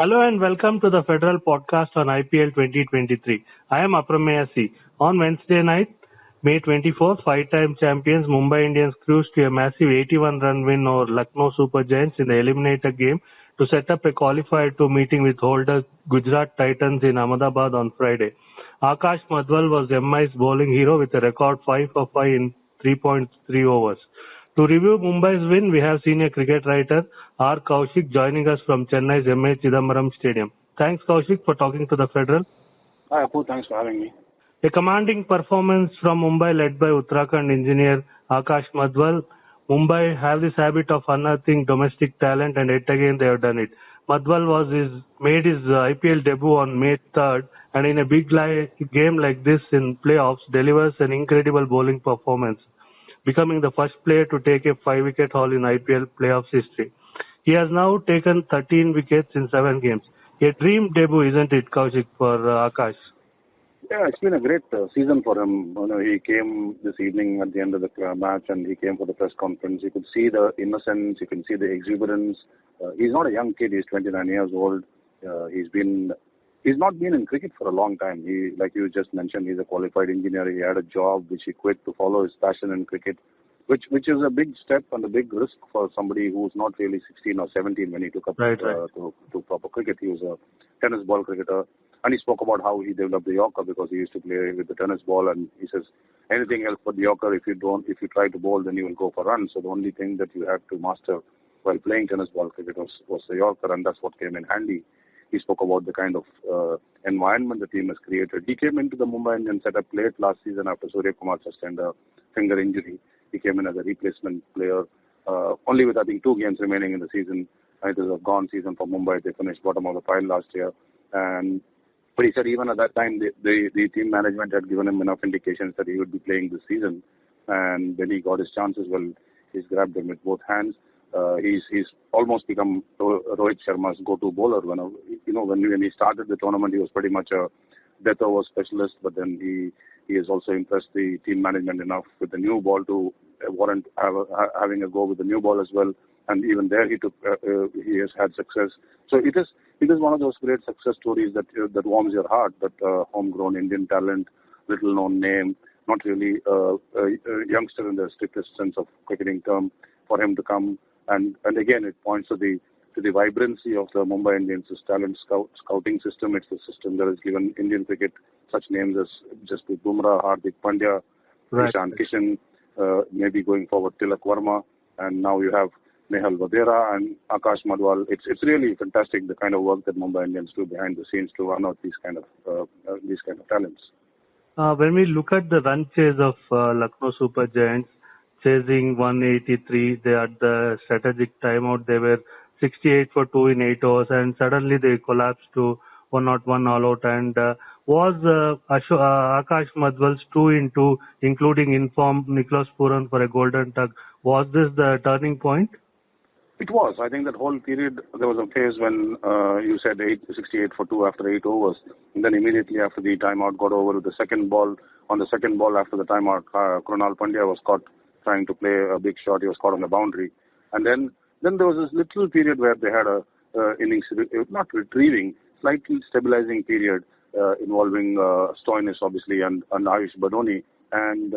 Hello and welcome to the Federal Podcast on IPL 2023. I am Aprameya. On Wednesday night, May 24th, five-time champions Mumbai Indians cruised to a massive 81-run win over Lucknow Super Giants in the eliminator game to set up a qualifier to meeting with holder Gujarat Titans in Ahmedabad on Friday. Akash Madhwal was MI's bowling hero with a record 5 for 5 in 3.3 overs. To review Mumbai's win, we have senior cricket writer R. Kaushik joining us from Chennai's M.A. Chidambaram Stadium. Thanks, Kaushik, for talking to the Federal. Hi, Apu. Thanks for having me. A commanding performance from Mumbai led by Uttarakhand engineer Akash Madhwal. Mumbai have this habit of unearthing domestic talent and yet again they have done it. Madhwal made his IPL debut on May 3rd and in a big game like this in playoffs delivers an incredible bowling performance, becoming the first player to take a 5-wicket haul in IPL playoffs history. He has now taken 13 wickets in 7 games. A dream debut, isn't it, Kaushik, for Akash? Yeah, it's been a great season for him. He came this evening at the end of the match and he came for the press conference. You could see the innocence, you can see the exuberance. He's not a young kid, he's 29 years old. He's not been in cricket for a long time. He, like you just mentioned, he's a qualified engineer. He had a job which he quit to follow his passion in cricket, which is a big step and a big risk for somebody who's not really 16 or 17 when he took up to proper cricket. He was a tennis ball cricketer. And he spoke about how he developed the Yorker because he used to play with the tennis ball. And he says, anything else but the Yorker, if you try to bowl, then you will go for runs. So the only thing that you had to master while playing tennis ball cricket was the Yorker, and that's what came in handy. He spoke about the kind of environment the team has created. He came into the Mumbai Indians setup late last season after Surya Kumar sustained a finger injury. He came in as a replacement player, only with, I think, 2 games remaining in the season. And it was a gone season for Mumbai. They finished bottom of the pile last year. But he said even at that time, the team management had given him enough indications that he would be playing this season. And when he got his chances, well, he's grabbed them with both hands. He's almost become Rohit Sharma's go-to bowler. When he started the tournament, he was pretty much a death over specialist. But then he has also impressed the team management enough with the new ball to warrant having a go with the new ball as well. And even there, he has had success. So it is one of those great success stories that warms your heart. That homegrown Indian talent, little known name, not really a youngster in the strictest sense of cricketing term, for him to come and again it points to the vibrancy of the Mumbai Indians' talent scouting system. It's the system that has given Indian cricket such names as Jasprit Bumrah, Hardik Pandya, Ishan Kishan, maybe going forward Tilak Verma, and now you have Nehal Vadera and Akash Madhwal. It's really fantastic the kind of work that Mumbai Indians do behind the scenes to unearth these kind of talents. When we look at the run chase of Lucknow Super Giants, chasing 183, they had the strategic timeout. They were 68 for 2 in 8 overs, and suddenly they collapsed to 101 all out. And was Akash Madhwal's 2 in 2, including informed Nicholas Puran for a golden tug, was this the turning point? It was. I think that whole period, there was a phase when you said 68 for 2 after 8 overs. And then immediately after the timeout got over with the second ball. On the second ball after the timeout, Krunal Pandya was caught trying to play a big shot. He was caught on the boundary. And then there was this little period where they had a innings, not retrieving, slightly stabilizing period involving Stoinis, obviously, and Ayush Badoni. And,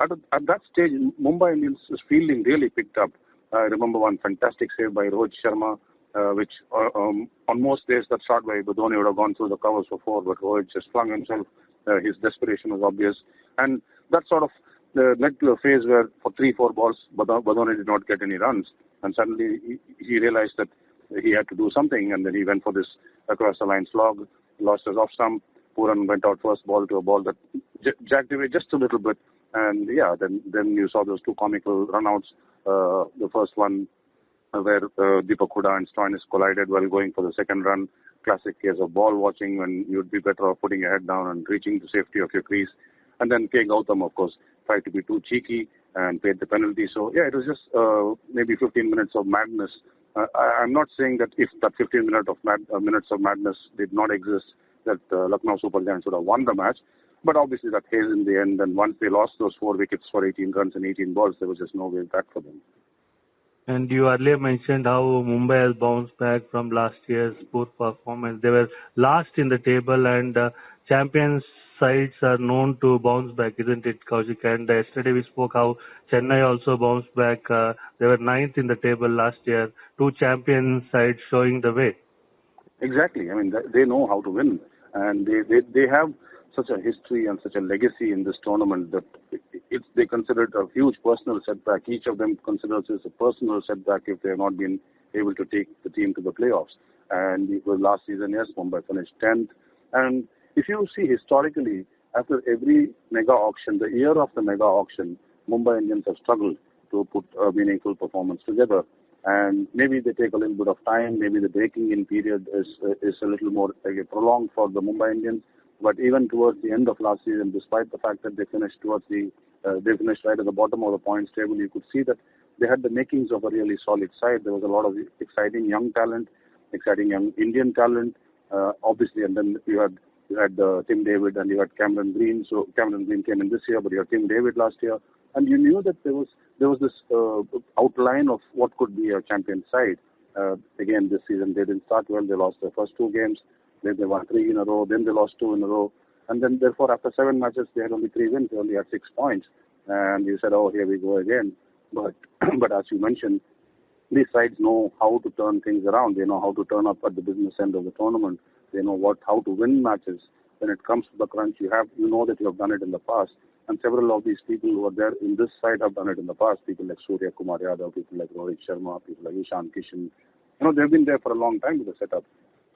at that stage, Mumbai Indians' fielding really picked up. I remember one fantastic save by Rohit Sharma, which on most days that shot by Badoni would have gone through the covers for 4, but Rohit just flung himself. His desperation was obvious. And that sort of led to a phase where for 3-4 balls, Badoni did not get any runs. And suddenly he realized that he had to do something, and then he went for this across the line slog, lost his off stump. Puran went out first ball to a ball that jacked away just a little bit. And then you saw those 2 comical runouts. The first one where Deepak Hooda and Stoinis collided while going for the second run. Classic case of ball watching when you'd be better off putting your head down and reaching the safety of your crease. And then K. Gautam, of course, tried to be too cheeky and paid the penalty. So, it was just maybe 15 minutes of madness. I'm not saying that if that 15 minutes of madness did not exist, that Lucknow Super Giants would have won the match. But obviously that haze in the end, and once they lost those 4 wickets for 18 runs and 18 balls, there was just no way back for them. And you earlier mentioned how Mumbai has bounced back from last year's poor performance. They were last in the table, and champions sides are known to bounce back, isn't it, Kaushik? And yesterday we spoke how Chennai also bounced back. They were ninth in the table last year. Two champion sides showing the way. Exactly. I mean, they know how to win, and they have such a history and such a legacy in this tournament that they consider it a huge personal setback. Each of them considers it a personal setback if they have not been able to take the team to the playoffs. And it was last season, yes, Mumbai finished 10th. And if you see historically, after every mega auction, the year of the mega auction, Mumbai Indians have struggled to put a meaningful performance together. And maybe they take a little bit of time. Maybe the breaking in period is a little more prolonged for the Mumbai Indians. But even towards the end of last season, despite the fact that they finished they finished right at the bottom of the points table, you could see that they had the makings of a really solid side. There was a lot of exciting young talent, exciting young Indian talent, obviously, and then you had Tim David and you had Cameron Green. So Cameron Green came in this year, but you had Tim David last year, and you knew that there was this outline of what could be a champion side. Again, this season they didn't start well. They lost their first two games. Then they won 3 in a row. Then they lost 2 in a row. And then therefore after 7 matches they had only 3 wins. They only had 6 points. And you said, oh, here we go again. But but as you mentioned, these sides know how to turn things around. They know how to turn up at the business end of the tournament. They know how to win matches. When it comes to the crunch, you know that you have done it in the past. And several of these people who are there in this side have done it in the past. People like Surya Kumar Yadav, people like Rohit Sharma, people like Ishan Kishan. They've been there for a long time with the setup.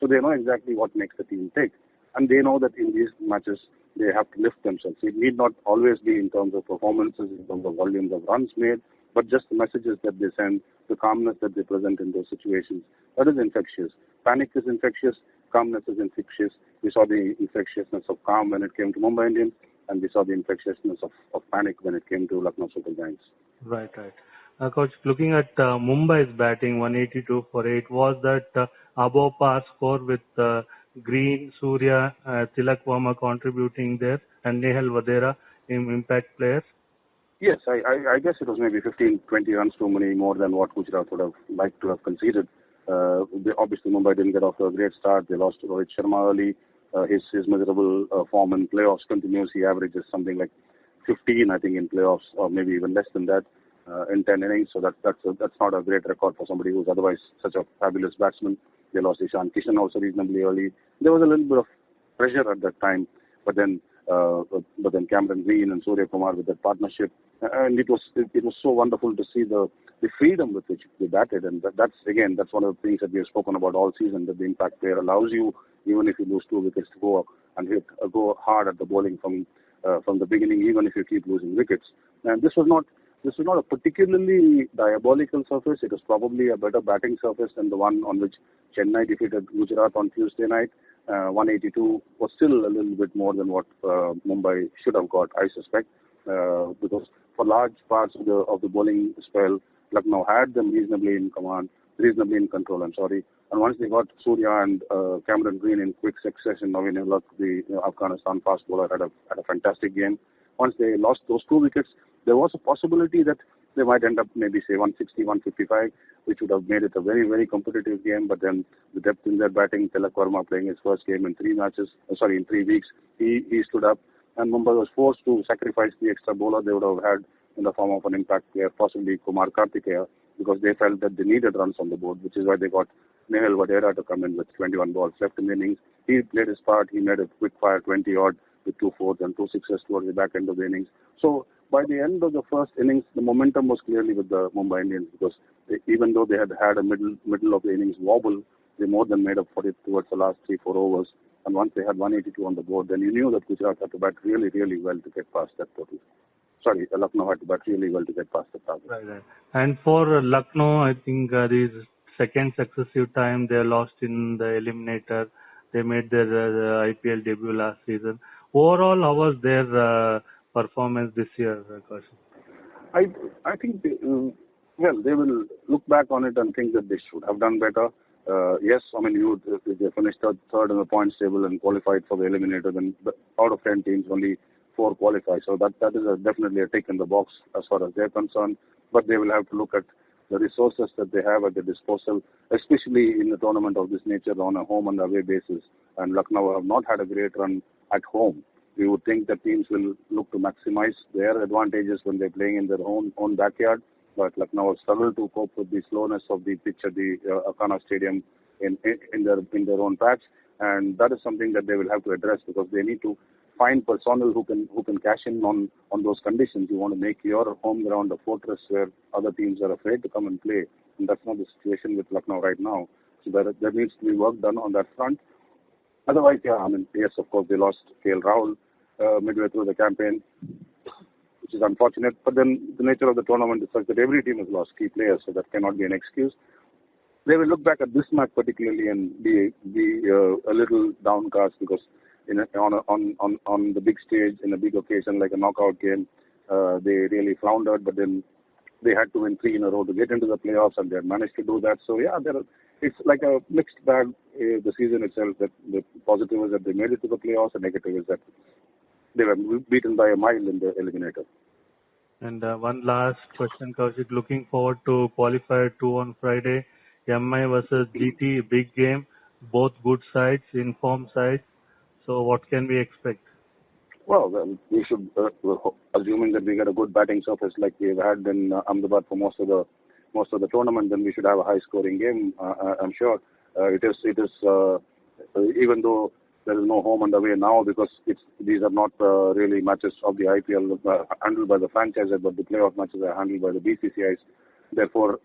So they know exactly what makes the team tick. And they know that in these matches, they have to lift themselves. It need not always be in terms of performances, in terms of volumes of runs made, but just the messages that they send, the calmness that they present in those situations. That is infectious. Panic is infectious. Calmness is infectious. We saw the infectiousness of calm when it came to Mumbai Indians, and we saw the infectiousness of panic when it came to Lucknow Super Giants. Right, right. Coach, looking at Mumbai's batting, 182 for 8, was that above par score with Green, Surya, Tilak Verma contributing there, and Nehal Vadera in impact players? Yes, I guess it was maybe 15, 20 runs too many more than what Gujarat would have liked to have conceded. Obviously, Mumbai didn't get off to a great start. They lost to Rohit Sharma early. His miserable form in playoffs continues. He averages something like 15, I think, in playoffs, or maybe even less than that in 10 innings. So that's not a great record for somebody who's otherwise such a fabulous batsman. They lost Ishan Kishan also reasonably early. There was a little bit of pressure at that time, but then Cameron Green and Surya Kumar with that partnership, and it was so wonderful to see the freedom with which they batted, and that's one of the things that we have spoken about all season, that the impact player allows you, even if you lose 2 wickets, to go and go hard at the bowling from the beginning, even if you keep losing wickets. And this was not a particularly diabolical surface. It was probably a better batting surface than the one on which Chennai defeated Gujarat on Tuesday night. 182 was still a little bit more than what Mumbai should have got, I suspect, because for large parts of the bowling spell, Lucknow had them reasonably in control. And once they got Surya and Cameron Green in quick succession, the Afghanistan fast bowler had a fantastic game. Once they lost those 2 wickets, there was a possibility that they might end up maybe say 160, 155, which would have made it a very, very competitive game. But then the depth in their batting, Tilak Verma playing his first game in 3 weeks, he stood up, and Mumbai was forced to sacrifice the extra bowler they would have had in the form of an impact player, possibly Kumar Kartikeya, because they felt that they needed runs on the board, which is why they got Nehal Vadera to come in with 21 balls left in the innings. He played his part. He made a quick fire 20-odd with 2 fours and 2 sixes towards the back end of the innings. So by the end of the first innings, the momentum was clearly with the Mumbai Indians, because even though they had a middle of the innings wobble, they more than made up for it towards the last 3-4 overs. And once they had 182 on the board, then you knew that Gujarat had to bat really, really well to get past that total. Lucknow had to bat really well to get past the target. Right, right. And for Lucknow, I think this second successive time they lost in the eliminator. They made their IPL debut last season. Overall, how was their performance this year, Kaushik? I think they will look back on it and think that they should have done better. Yes, I mean, they finished third in the points table and qualified for the eliminator. Then out of 10 teams, only 4 qualify. So that is definitely a tick in the box as far as they're concerned. But they will have to look at the resources that they have at their disposal, especially in a tournament of this nature on a home and away basis. And Lucknow have not had a great run at home. We would think that teams will look to maximize their advantages when they're playing in their own backyard. But Lucknow have struggled to cope with the slowness of the pitch at the Akana Stadium in their own patch, and that is something that they will have to address because they need to find personnel who can cash in on those conditions. You want to make your home ground a fortress where other teams are afraid to come and play, and that's not the situation with Lucknow right now. So there needs to be work done on that front. Otherwise, yes, of course, they lost KL Rahul midway through the campaign, which is unfortunate. But then the nature of the tournament is such that every team has lost key players, so that cannot be an excuse. They will look back at this match particularly and be a little downcast because on the big stage, in a big occasion like a knockout game, they really floundered. But then they had to win 3 in a row to get into the playoffs, and they had managed to do that. So yeah, it's like a mixed bag. The season itself, that the positive is that they made it to the playoffs, and negative is that they were beaten by a mile in the eliminator. And one last question, Kaushik. Looking forward to Qualifier 2 on Friday. MI versus GT, big game. Both good sides, informed sides. So what can we expect? Well, we should, assuming that we get a good batting surface like we've had in Ahmedabad for most of the tournament, then we should have a high-scoring game. I'm sure it is. Even though there is no home and away now because these are not really matches of the IPL handled by the franchises, but the playoff matches are handled by the BCCIs. Therefore,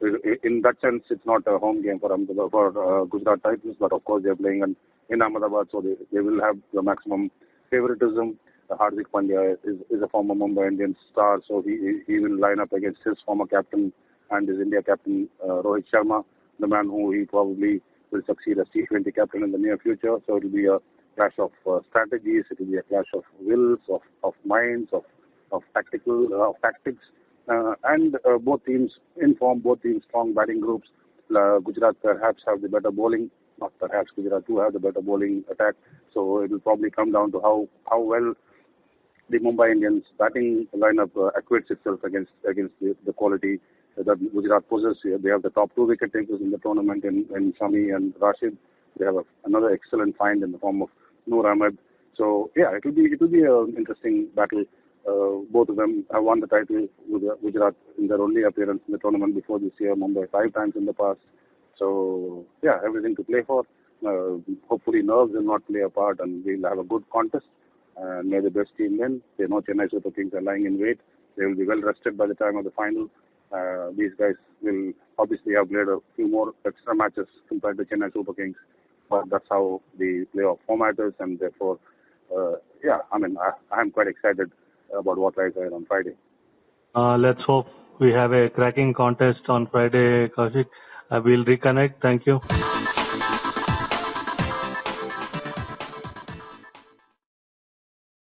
in that sense, it's not a home game for Gujarat Titans, but of course they are playing in Ahmedabad, so they will have the maximum favoritism. Hardik Pandya is a former Mumbai Indians star, so he will line up against his former captain and his India captain Rohit Sharma, the man who he probably will succeed as T20 captain in the near future. So it will be a clash of strategies, it will be a clash of wills, of minds, of tactics, and both teams in form, both teams strong batting groups. Gujarat perhaps have the better bowling, not perhaps Gujarat do have the better bowling attack. So it will probably come down to how well the Mumbai Indians batting lineup acquits itself against the quality that Gujarat possesses. They have the top 2 wicket takers in the tournament in Shami and Rashid. They have another excellent find in the form of Noor Ahmed. So yeah, it will be an interesting battle. Both of them have won the title with Gujarat in their only appearance in the tournament before this year. Mumbai 5 times in the past. So yeah, everything to play for. Hopefully nerves will not play a part, and we'll have a good contest. And may the best team win. They know Chennai Super Kings are lying in wait. They will be well rested by the time of the final. These guys will obviously have played a few more extra matches compared to Chennai Super Kings, but that's how the playoff format is, and therefore, I'm quite excited about what lies ahead on Friday. Let's hope we have a cracking contest on Friday, Kaushik. I will reconnect. Thank you.